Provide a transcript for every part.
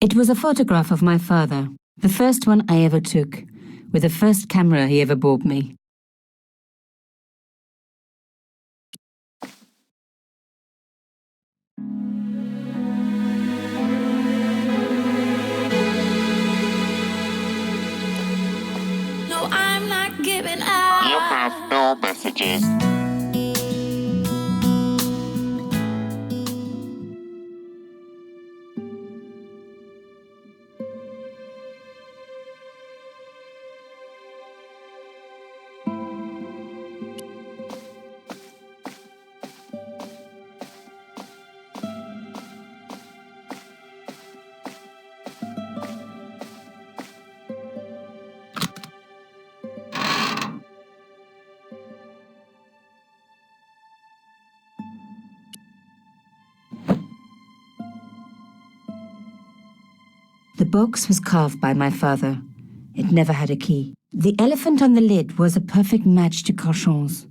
It was a photograph of my father, the first one I ever took, with the first camera he ever bought me. No, I'm not giving up. You have no messages. The box was carved by my father. It never had a key. The elephant on the lid was a perfect match to Cochon's.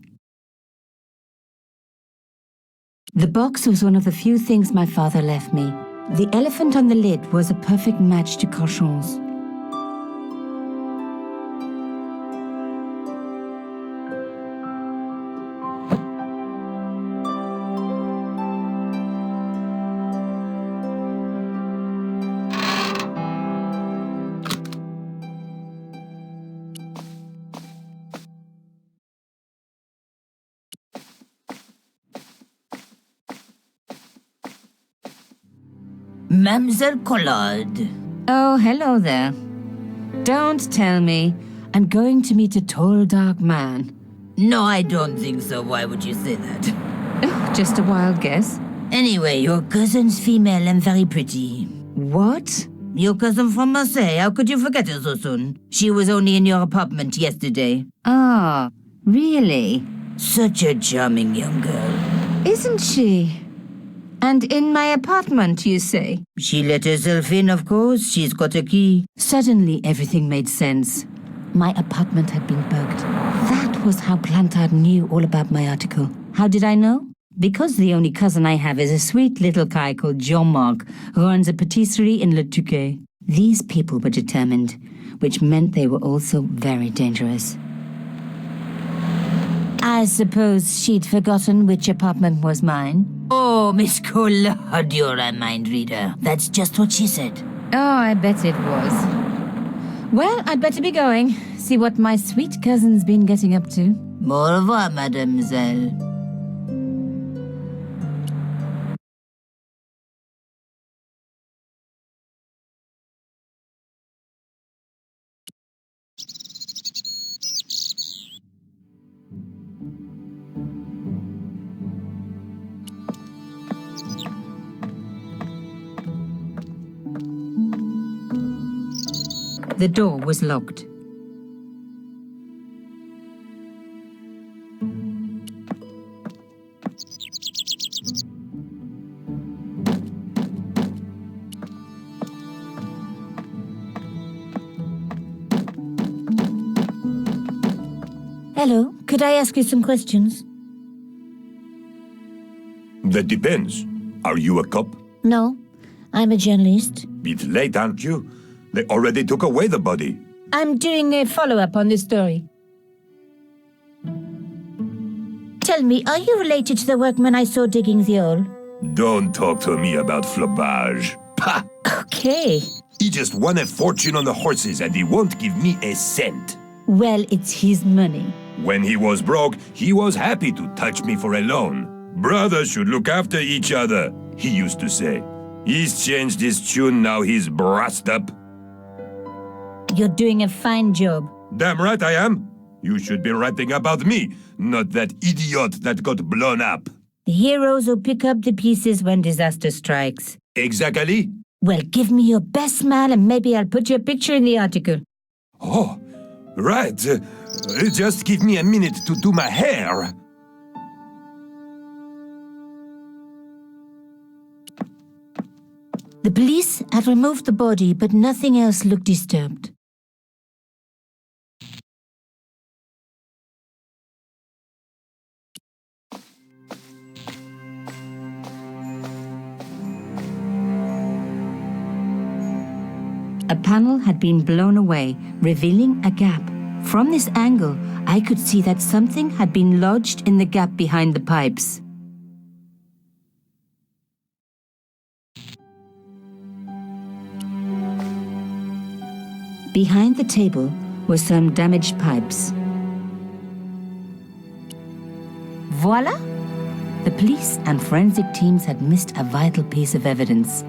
The box was one of the few things my father left me. The elephant on the lid was a perfect match to Cochon's. Mademoiselle Collard. Oh, hello there. Don't tell me I'm going to meet a tall, dark man. No, I don't think so. Why would you say that? Oh, just a wild guess. Anyway, your cousin's female and very pretty. What? Your cousin from Marseille. How could you forget her so soon? She was only in your apartment yesterday. Ah, really? Such a charming young girl. Isn't she? And in my apartment, you say? She let herself in, of course. She's got a key. Suddenly, everything made sense. My apartment had been bugged. That was how Plantard knew all about my article. How did I know? Because the only cousin I have is a sweet little guy called Jean-Marc, who runs a patisserie in Le Touquet. These people were determined, which meant they were also very dangerous. I suppose she'd forgotten which apartment was mine. Oh, Miss Collard, you're a mind reader. That's just what she said. Oh, I bet it was. Well, I'd better be going. See what my sweet cousin's been getting up to. Au revoir, mademoiselle. The door was locked. Hello, could I ask you some questions? That depends. Are you a cop? No, I'm a journalist. It's late, aren't you? They already took away the body. I'm doing a follow-up on this story. Tell me, are you related to the workman I saw digging the hole? Don't talk to me about flopage. Pah! Okay. He just won a fortune on the horses and he won't give me a cent. Well, it's his money. When he was broke, he was happy to touch me for a loan. Brothers should look after each other, he used to say. He's changed his tune, now he's brassed up. You're doing a fine job. Damn right I am. You should be writing about me, not that idiot that got blown up. The heroes who pick up the pieces when disaster strikes. Exactly. Well, give me your best smile and maybe I'll put your picture in the article. Oh, right. Just give me a minute to do my hair. The police have removed the body, but nothing else looked disturbed. A panel had been blown away, revealing a gap. From this angle, I could see that something had been lodged in the gap behind the pipes. Behind the table were some damaged pipes. Voila! The police and forensic teams had missed a vital piece of evidence.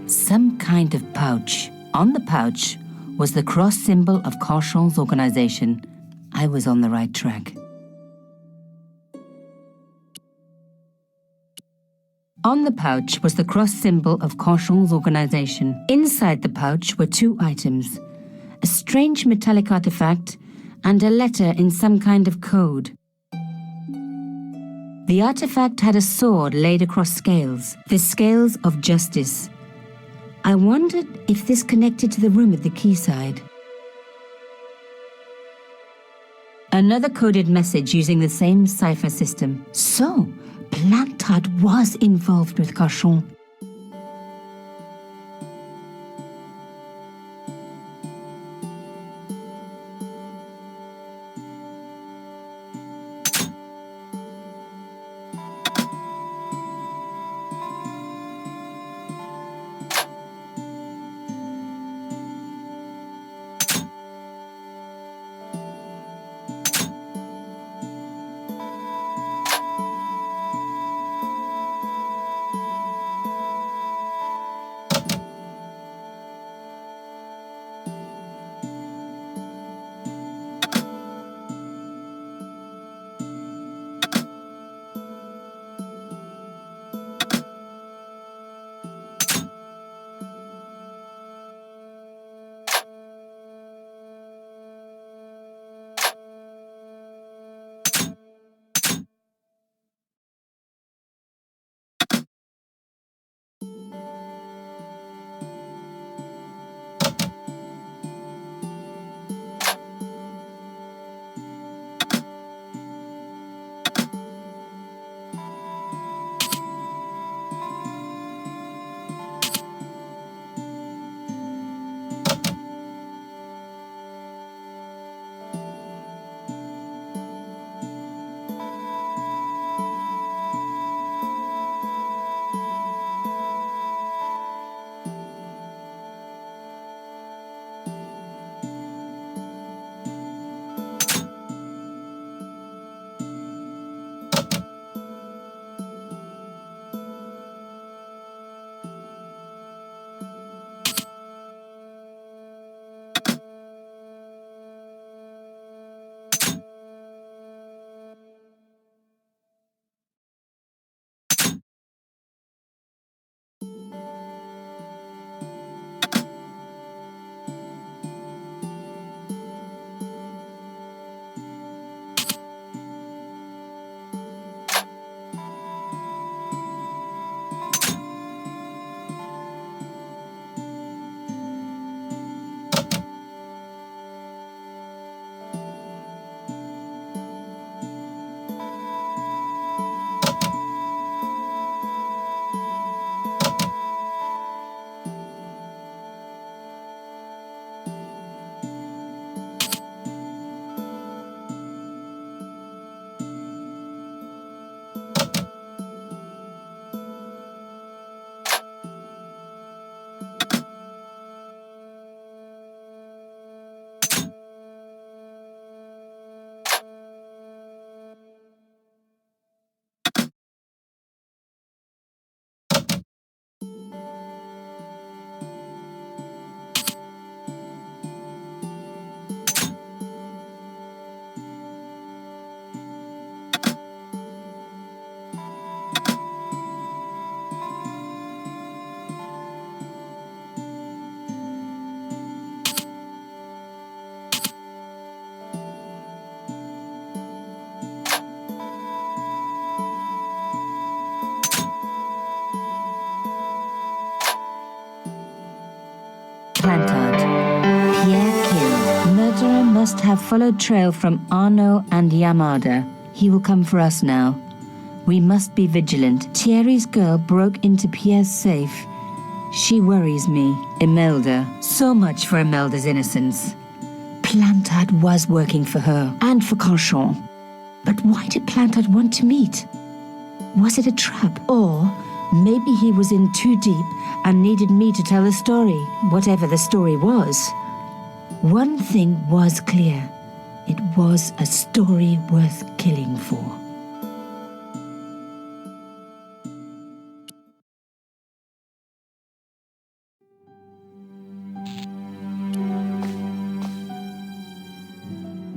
Some kind of pouch. On the pouch was the cross symbol of Cochon's organization. I was on the right track. On the pouch was the cross symbol of Cochon's organization. Inside the pouch were two items: a strange metallic artifact and a letter in some kind of code. The artifact had a sword laid across scales, the scales of justice. I wondered if this connected to the room at the quayside. Another coded message using the same cipher system. So, Plantard was involved with Cochon. Plantard. Pierre killed. Murderer must have followed trail from Arnaud and Yamada. He will come for us now. We must be vigilant. Thierry's girl broke into Pierre's safe. She worries me. Imelda. So much for Imelda's innocence. Plantard was working for her and for Canchon. But why did Plantard want to meet? Was it a trap? Or maybe he was in too deep and needed me to tell the story, whatever the story was. One thing was clear. It was a story worth killing for.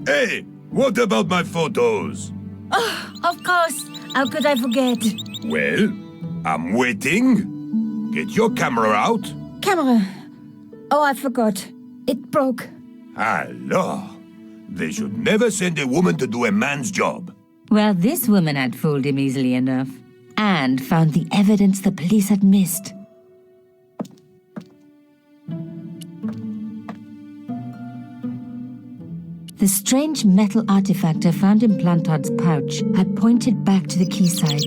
Hey, what about my photos? Of course. How could I forget? Well, I'm waiting. Get your camera out. Camera. Oh, I forgot. It broke. Alors, they should never send a woman to do a man's job. Well, this woman had fooled him easily enough. And found the evidence the police had missed. The strange metal artifact I found in Plantard's pouch had pointed back to the quayside.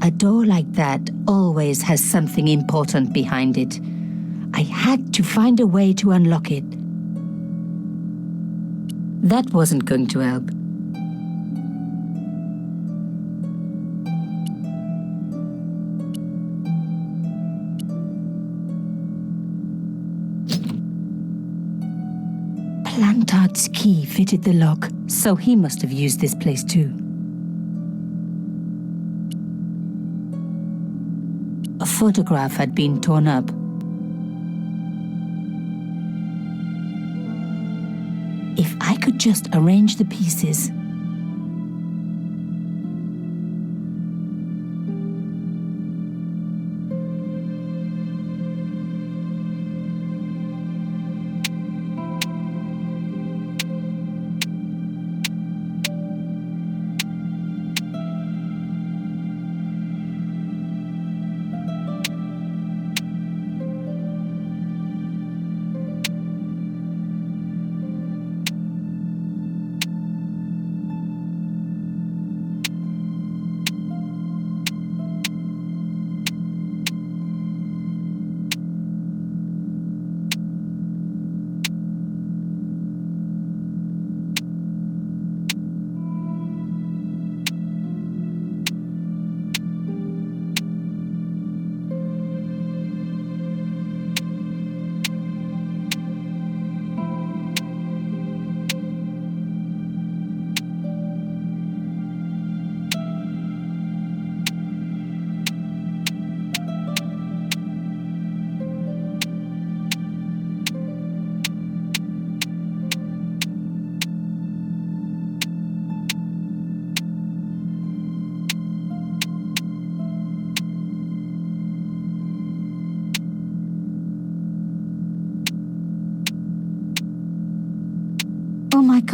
A door like that always has something important behind it. I had to find a way to unlock it. That wasn't going to help. Plantard's key fitted the lock, so he must have used this place too. A photograph had been torn up. If I could just arrange the pieces.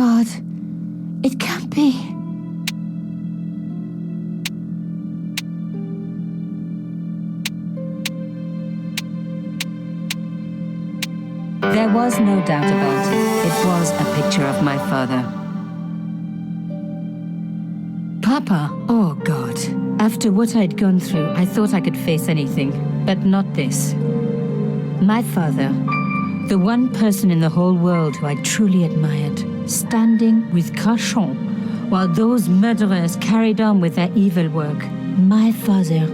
God. It can't be. There was no doubt about it. It was a picture of my father. Papa, oh God. After what I'd gone through, I thought I could face anything, but not this. My father, the one person in the whole world who I truly admired, standing with Crachon while those murderers carried on with their evil work. My father,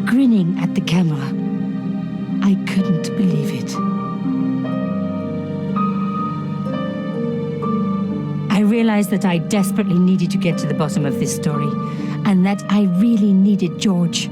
grinning at the camera. I couldn't believe it. I realized that I desperately needed to get to the bottom of this story, and that I really needed George.